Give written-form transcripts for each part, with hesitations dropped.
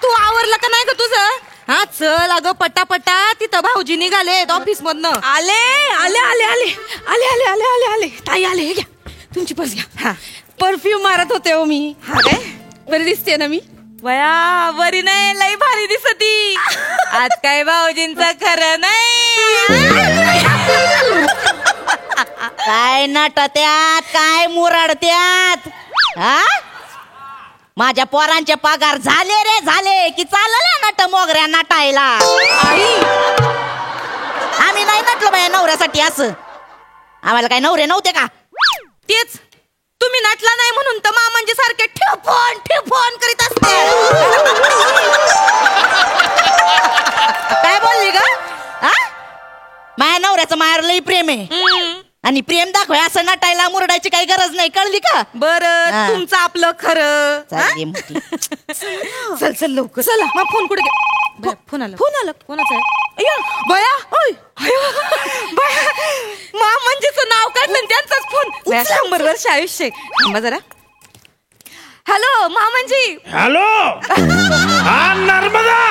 तू आवरलं का नाही ग तुझं? हा चल अगं पटापटा, तिथं भाऊजी निघाले ऑफिस मधनं. आले आले आले आले आले आले आले आले आले ताई आले. हे घ्या तुमची पर्स घ्या. हा परफ्यूम मारत होते हो मी. हा काय बरी दिसते ना मी? बया बरी नाही, लई भारी दिसती. आज काय भाऊजींचं खरं नाही. काय नटत्यात, काय मुरडत्यात? हा माझ्या पोरांचे पगार झाले रे झाले की चाललं नट मोगऱ्या नटायला. आई आम्ही नाही नटलो बाया नवऱ्यासाठी. असं आम्हाला काय नवरे नव्हते का? तेच तुम्ही नटला नाही म्हणून तर मामांजी सारखे ठेफोन ठेफोन करीत असते. काय बोलली ग? हा माझ्या नवऱ्याचं मायावर लई प्रेम आहे आणि प्रेम दाखवाय असं नटायला मुरडायची काही गरज नाही, कळली का? बरं हा. तुमचं आपलं खरं. चालली मोठी. चल चल लवकर. चला मग फोन कुठे गे? फोन आला. फोन आला कोणाचा आहे? अय्या बया ओय बया मामांजीचं नाव काढलं आणि त्यांचाच फोन. बया 100 वर्ष आयुष्य. थांबा जरा. हॅलो मामांजी. हॅलो हा नर्मदा.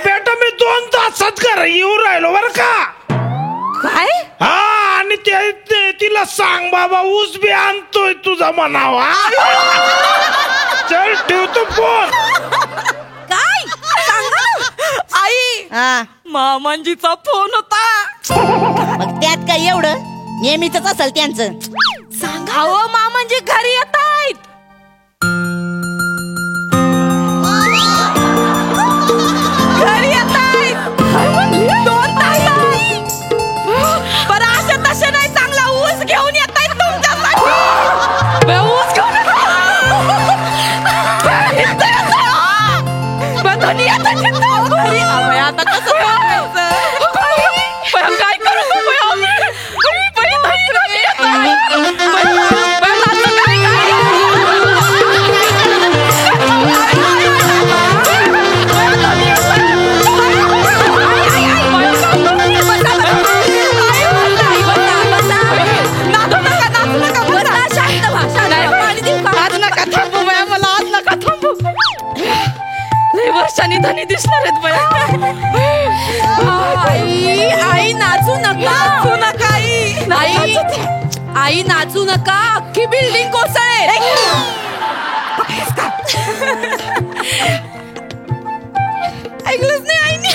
बेटा मी 2 तासात घर येऊ राहिलो बर का. काय? हा आणि तिला सांग बाबा ऊस बी आणतोय तुझा म्हणावा. चल ठेवतो फोन. काय आई हा मामांजीचा फोन होता. मग त्यात काय एवढं, नेहमीच असेल त्यांचं. सांगा हो मामांजी घरी येत आहेत. घरी येत आहेत 2 तासात. बरं अशा तशा नाही, चांगला ऊस घेऊन येत आहेत तुमच्यासाठी. ऊस घेऊन आता कसं काय करू? वर्षांनी धनी दिसणार आहेत बया. आई आई नाचू नका. नाचू नका आई. आई आई नाचू नका, अख्खी बिल्डिंग कोसळेल. ऐकलंच नाही आईने.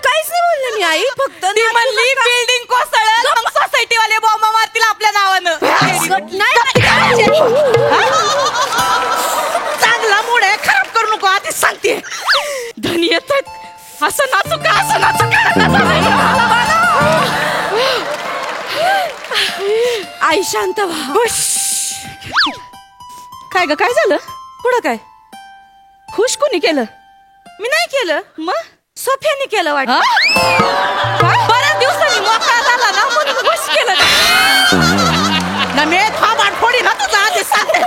काहीच नाही बोलले मी आई. फक्त ती म्हणली बिल्डिंग कोसळेल मग सोसायटी वाले बॉम्ब मारतील आपल्या नावानं. चांगला मूड आहे, खराब करू नको आधीच सांगते. धनी येत आहेत. असं नाचू का, असं नाचू का? आई शांत व्हा. काय ग, काय झालं? पुढं काय? खुश कोणी केलं? मी नाही केलं. मग सोफ्याने केलं वाटतं. बऱ्याच दिवसांनी मोकळा झाला ना म्हणून खुश केलं. ना मी थांबाट फोडी ना तुझा आधी सांगते.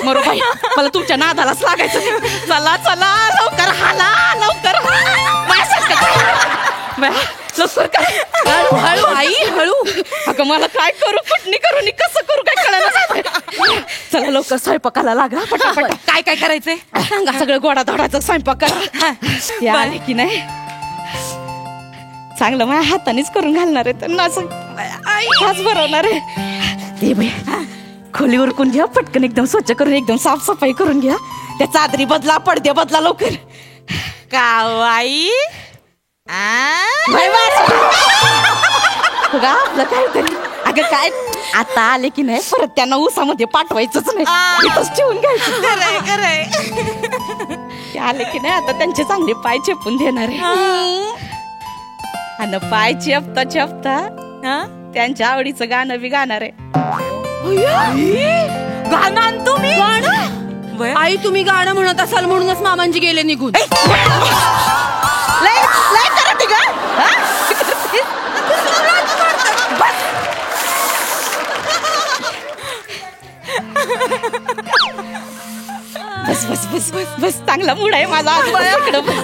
मरो बाई, मला तुमच्या नादालाच लागायचं. चला चला लवकर हाला, लवकर लवकर कर. हळू हळू आई हळू. अगं मला काय करू, कुठनी करू नि कसं करू काय कळलं. चला लवकर स्वयंपाकाला लागा पटापट. काय काय करायचंय सांगा. सगळं गोडा धोडाचं स्वयंपाक करा. आले की नाही चांगलं माझ्या हातानेच करून घालणार आहे. त्यांना असं हाच भरवणार आहे. ते बाई खोली उरकून घ्या पटकन, एकदम स्वच्छ करून एकदम साफसफाई करून घ्या. त्या चादरी बदला, पडदे बदला लवकर. कावाई आपलं काहीतरी. अगं काय आता आले की नाही परत त्यांना ऊसामध्ये पाठवायचंच नाही, इथंच ठेवून घ्यायचं. ते आले की नाही आता त्यांचे चांगले पाय चेपून देणार आहे. आणि पाय चेपता चेपता त्यांच्या आवडीचं गाणं बी गाणार आहे. गाणं तुम्ही गाणं? आई तुम्ही गाणं म्हणत असाल म्हणूनच मामांजी गेले निघून. बस बस बस बस बस चांगला मूड आहे माझा.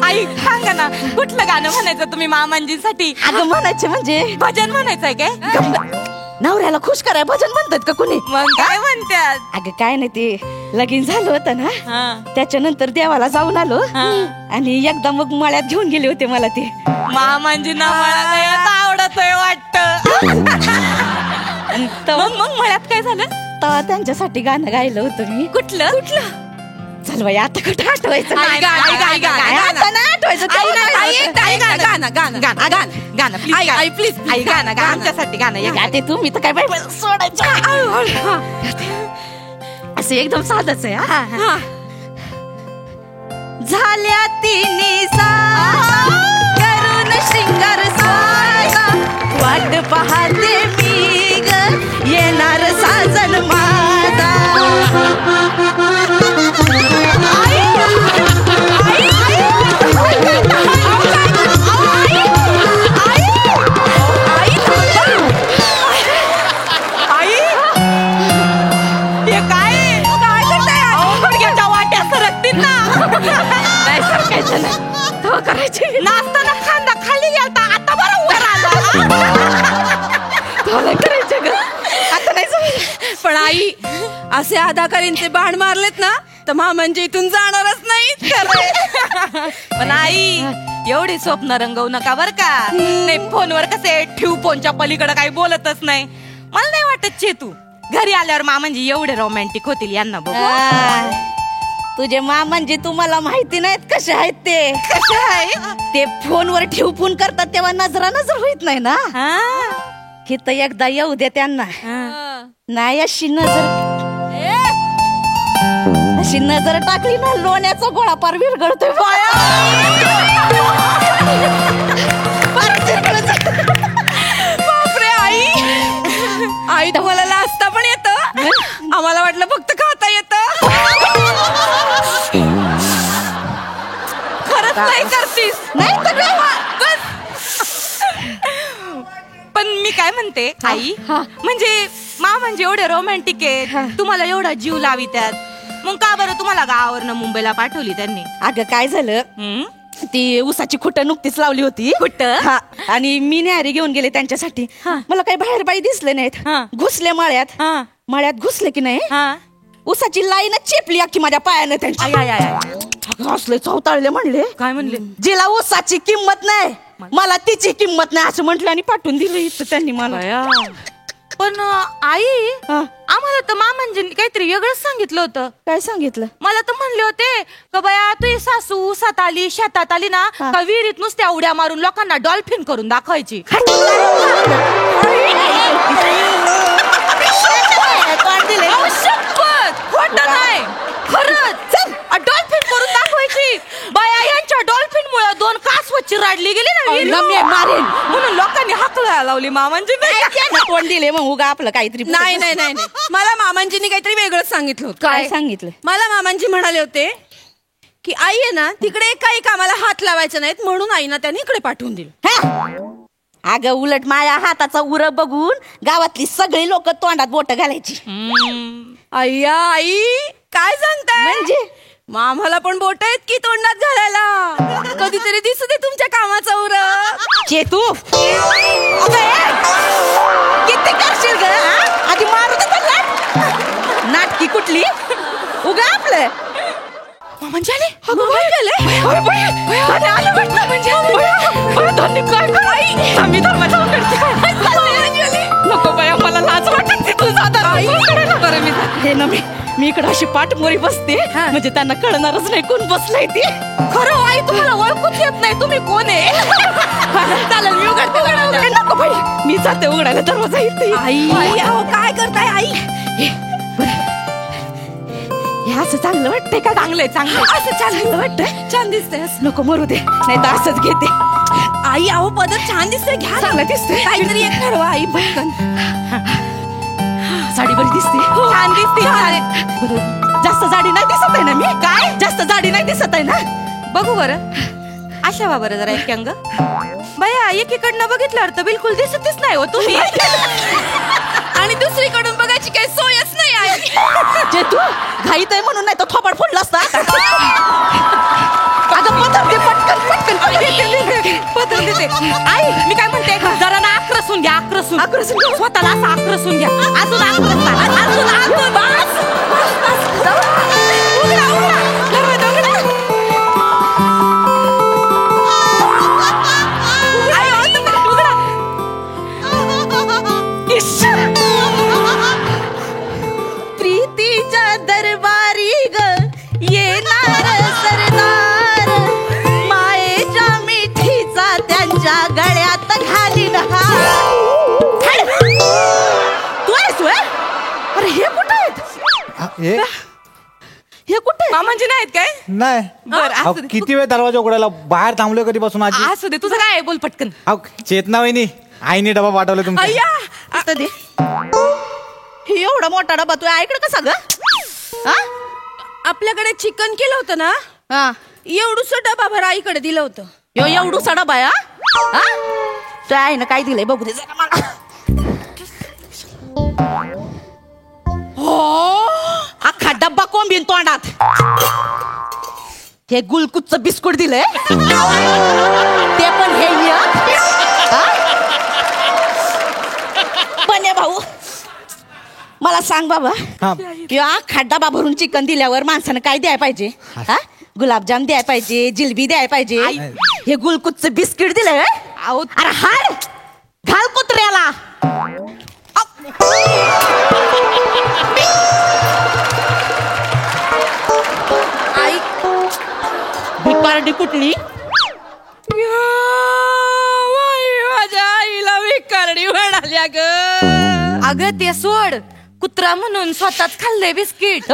आई सांगा ना कुठलं गाणं म्हणायचं तुम्ही मामांजीसाठी? अगं म्हणायचे म्हणजे भजन म्हणायचंय काय? नवऱ्याला खुश कराय भजन म्हणतात का कुणी? मग काय म्हणतात? अगं काय नाही, ते लगीन झालं होतं ना, त्याच्यानंतर देवाला जाऊन आलो आणि एकदा मग मळ्यात घेऊन गेले होते मला ते. मामांजींना मला आवडतोय वाटत. मग मळ्यात काय झालं? तेव्हा त्यांच्यासाठी गाणं गायलं होतं मी. कुठलं? चल बाई, आता कुठं आठवायचं आता नाही आठवायचं. प्लीज आई गाणं आमच्यासाठी गाणं. ते तुम्ही तर काय बाई सोडायचं. असं एकदम साधच आहे. झाल्या तिन्ही करून शिंगार साजा, वाट पाहते मी ग येणार साजन माझा. नाचताना खांदा खाली गेलता, आता बरं वर आला. करायचं ग आता नाही. पण आई, असे अदाकारींचे बाण मारलेत ना तर मामांजी इथून जाणारच नाही. पण आई, एवढी स्वप्न रंगवू नका बर का. नाही, फोनवर कसे ठेवू, फोनच्या पलीकडे काही बोलतच नाही. मला नाही वाटत चेतू घरी आल्यावर मामांजी एवढे रोमॅन्टिक होतील यांना बघू. तुझे म्हणजे तुम्हाला माहिती नाहीत कसे आहेत ते. कसे आहे ते फोनवर ठेव फोन करतात तेव्हा नजरा नजर होत नाही ना. की तर एकदा येऊ दे त्यांना. नाही अशी नजर टाकली ना, लोण्याचा गोळा पार विरघळतोय. बापरे आई, आई तुम्हाला लाजता पण येतं. आम्हाला वाटलं फक्त खाता येतं. खरंच नाही करतीस? नाही तर पण मी काय म्हणते आई, म्हणजे म्हणजे एवढे रोमॅन्टिक आहे, तुम्हाला एवढा जीव लावित्यात, मग का बरं तुम्हाला गावावरनं मुंबईला पाठवली त्यांनी? अगं काय झालं, ती उसाची खुट नुकतीच लावली होती. खुट? आणि मी न्यारी घेऊन गेले त्यांच्यासाठी. मला काही बाहेर बाई दिसले नाहीत. घुसले मळ्यात घुसले की नाही, उसाची लाईनच चेपली अख्खी माझ्या पायानं त्यांच्या. असले चौताळले म्हणले. काय म्हणले? जिला उसाची किंमत नाही मला तिची किंमत नाही असं म्हटलं आणि पाठवून दिलं इथं त्यांनी मला. पण आई, आम्हाला तर मामांजींनी काहीतरी वेगळंच सांगितलं होतं. काय सांगितलं? मला तर म्हणले होते का बया तुझी सासू उसात आली शेतात आली ना का विहिरीत नुसत्या उड्या मारून लोकांना डॉल्फिन करून दाखवायची. खोटं नाही, खरंच डॉल्फिन करून दाखवायची. बाया यांच्या डॉल्फिन मुळे 2 कासव चिराडली गेली ना मारेन म्हणून लोकांनी हाकला लावली मामांजी. कोण दिले मग उगा आपलं काहीतरी? नाही, मला मामांजींनी काहीतरी वेगळंच सांगितलं होतं. काय सांगितलं? मला मामांजी म्हणाले होते की आई आहे ना तिकडे काही कामाला हात लावायचं नाहीत म्हणून आईना त्यांनी इकडे पाठवून दिलं. अगं उलट माझ्या हाताचा उर बघून गावातली सगळी लोक तोंडात बोट घालायची. अय्या आई, काय सांगताय? म्हणजे आम्हाला पण बोट आहेत की तोंडात घालायला. कधीतरी दिसू दे तुमच्या कामाचा उर. चेतू किती करशील ग? आधी मारू दे त्याला. नाटकी कुठली उगा आपलं. म्हणजे आले नको बाया, मला लाज वाटत मी इकडे अशी पाठमोरी बसते म्हणजे त्यांना कळणारच नाही कोण बसलाय ते. खरं आई, तुम्हाला ओळखूच येत नाही तुम्ही कोण आहे. चालेल मी उघडते. नको बाई, मी जाते उघडायला दरवाजा येते. आई काय करताय आई? हे असं चांगलं वाटतंय का? चांगलंय असं चांगलं वाटतंय. छान दिसतंय. नको मरू दे, नाही तर असंच घेते. आई अहो पदर छान दिसतंय, घ्या. चांगलं दिसतंय. काहीतरी एक ठरवा आई पटकन. साडी बरी दिसते. छान दिसते. जास्त जाडी नाही दिसत आहे ना मी? काय जास्त जाडी नाही दिसत आहे ना? बघू बरं, अशा बा बरं जरा एक अंग. बया एकीकडनं बघितल्यावर तर बिलकुल दिसतच नाही हो तुम्ही. आणि दुसरीकडून बघायची काही सोयच नाही आई. जे तू घाईत आहे म्हणून नाही तर थोबाड फोडला असता. अगं पदर दे पटकन पटकन. पदर देते. आई मी काय म्हणते, जरा ना आक्रसून घ्या. आक्रसून स्वतःला असं आक्रसून घ्या. अजून आक्रसा, अजून बस. प्रीतीच्या दरबारी ग येणार सरदार, मायेच्या मिठीचा त्यांच्या गळ्यात घालीन हार. तू आहेस व्हय? अरे हे कुठं आहेत? हे कुठे मामांजी नाहीत काय? नाही बर अहो, किती वेळ दरवाजा उघडायला, बाहेर थांबलोय कधीपासून आजी. असू दे, तुझं काय आहे? बोल पटकन. अहो, चेतना वहिनी आईने डबा पाठवला तुमचा. अय्या आता दे. हे एवढा मोठा डबा तू ऐकलं का सगळं? हा? आपल्याकडे चिकन केलं होतं ना, हा. एवढूस डबा भर आईकडे दिलं होतं. यो एवढूसा डबा आहे, हा? त्या आहे ना काय दिलंय बघू दे जरा मला. अख्खा डब्बा कोंबीन तोंडात. हे गुलकुच्च बिस्कुट दिलंय, ते पण हे एक. हा? पण हे भाऊ मला सांग बाबा, हा. किंवा अख्खा डबा भरून चिकन दिल्यावर माणसानं काय द्यायला पाहिजे? हा? गुलाबजाम द्यायला पाहिजे, जिलबी द्यायला पाहिजे. हे गुलकुच्च बिस्किट दिलंय. अरे हाड घाल कुत्र्याला. आई भिकारडी कुठली? माझ्या आईला विकारडी म्हणाल्या ग. अगं ते सोड, कुत्रा म्हणून स्वतःच खाल्लंय बिस्किट.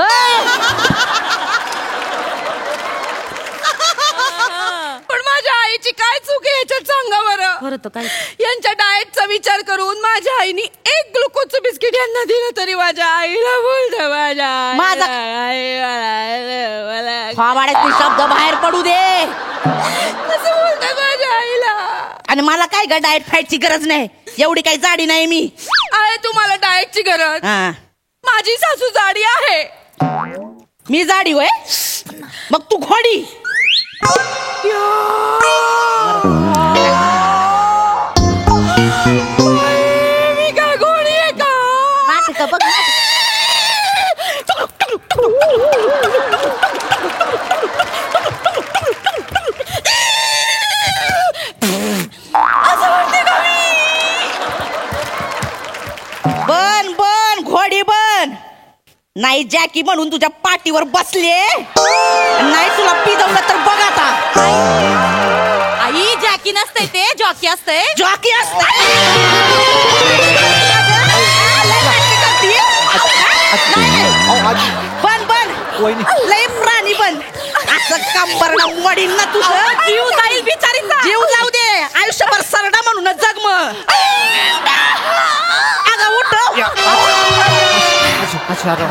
पण माझ्या आईची काय चूक आहे याच्यात सांगा बरं. खरं तर काय? यांच्या डाएटचा विचार करून माझ्या आईने एक ग्लुकोजचं बिस्किट यांना दिलं तरी माझ्या आईला बोलत माझा- फावाड्याचे शब्द बाहेर पडू दे. कसं बोलत माझ्या आईला. आणि मला काय ग डाएट फाईटची गरज नाही, एवढी काही जाडी नाही मी. आहे तुम्हाला डाएटची गरज? हा. माझी सासू जाडी आहे. मी जाडी होय, मग तू घोडी. मी काय गोळी आहे का? नाटकं बघ. बन बन घोडी बन. नाही जॅकी म्हणून तुझ्या पाठीवर बसले, नाही तुला पिजवलं तर बघ आता. आई जॅकी नसते, ते जॉकी असते. जॉकी असते. अहो, आजी बन बन वहिनी. लय प्राणी बन. असं कंबरनं वडील ना तुझं. जीव जाईल बिचारीचा. जीव जाऊ दे, आयुष्यभर सरडा म्हणून जग मग. अगं उठ. आजी, आता.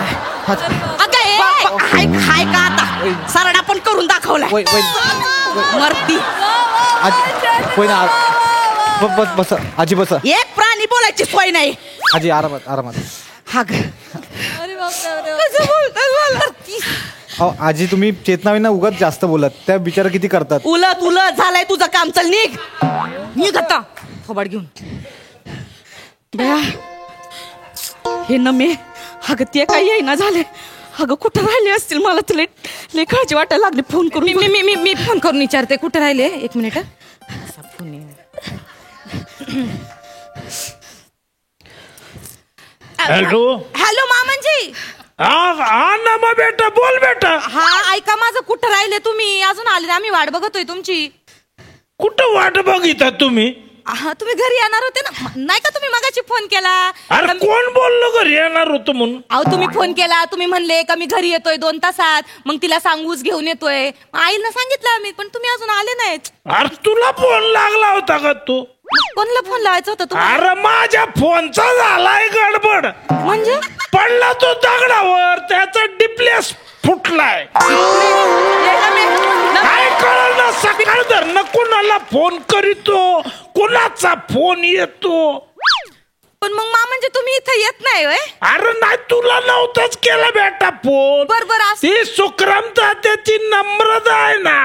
आजी. अगं ए, हाय का आता सरडा पण करून दाखवलाय. मरती. आजी वहिनी, बस बस आजी बस. एक प्राणी बोलायची सोय नाही. आजी आरामात आरामात. हा ग. कसं बोलतात मला. अहो आजी, तुम्ही चेतनावींना उगाच जास्त बोलत, त्या बिचारा किती करतात. उलट उलट झालंय तुझं काम. चल निघ. निघ आता थोबाड घेऊन. बया हे नमे. अगं ते काही येईना झाले. अगं कुठं राहिले असतील, मला तुला लय काळजी वाटायला लागली. फोन करून मी मी मी मी फोन करून विचारते कुठे राहिले. एक मिनिट. हॅलो. हॅलो मामांजी. हा ना मग बेटा, बोल बेटा. हा ऐका माझं, कुठं राहिले तुम्ही? अजून आले ना, आम्ही वाट बघतोय तुमची. कुठं वाट बघिता तुम्ही? हा तुम्ही घरी येणार होते ना, नाही का? तुम्ही मगाशी फोन केला. अरे कोण बोललो घरी येणार होतो म्हणून? अहो तुम्ही फोन केला, तुम्ही म्हणले का मी घरी येतोय 2 तासात. मग तिला सांगूच घेऊन येतोय. आईला सांगितलं आम्ही, पण तुम्ही अजून आले नाहीत. अरे तुला फोन लागला होता का तू? कोणाला फोन लावायचा होता तुम्हाला? अरे माझ्या फोनचा झालाय गडबड. म्हणजे पडला तो दगडावर, त्याचा डिप्लेस फुटलाय. काय कळलं ना, सकाळ धरणं कोणाला फोन करीतो, कोणाचा फोन येतो. पण मग म्हणजे तुम्ही इथं येत नाही होय? अरे नाही, तुला नव्हताच केला बेटा फोन. बर बर असं. ती सुक्रमता त्याची नम्रता आहे ना.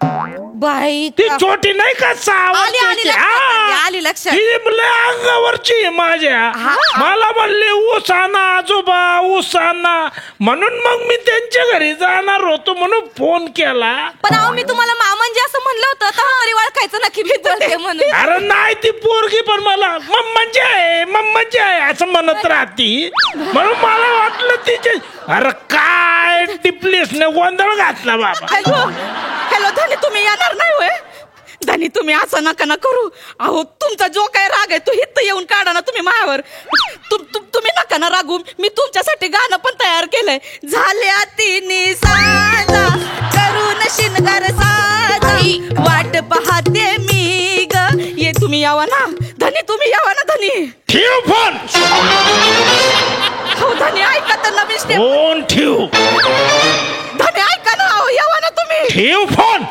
बाई ती छोटी नाही का 6 आली वर्षाची? लक्षात, हा. आली लक्षात. ती लय अंगावरची आहे माझ्या. मला म्हणले उसाना आजोबा उसाना, म्हणून मग मी त्यांच्या घरी जाणार होतो म्हणून फोन केला. पण अहो मी तुम्हाला म्हणजे असं म्हणलं होतं तर तरी ओळखायचं नक्की मी बोलते म्हणून. अरे नाही ती पोरगी पण मला मम्माची आहे असं म्हणत राहती, म्हणून मला वाटलं तिचे. अरे काय टिपलीस ने गोंधळ घातला बाबा. हॅलो धनी, तुम्ही येणार नाही होय? धनी तुम्ही असं नका ना करू. अहो तुमचा जो काय राग आहे तो हित येऊन काढा ना तुम्ही मायावर. तुम्ही नका ना रागू. मी तुमच्यासाठी गाणं पण तयार केलंय. झाल्या तिन्ही साजा करून शिनगार साजा, वाट पाहते मी ग. ये तुम्ही यावा ना धनी, तुम्ही यावा ना धनी. ठेव फोन. हो धनी ऐका तर नवीन स्टेप. फोन ठेव. धनी ऐका ना, अहो यावा ना तुम्ही. ठेव फोन.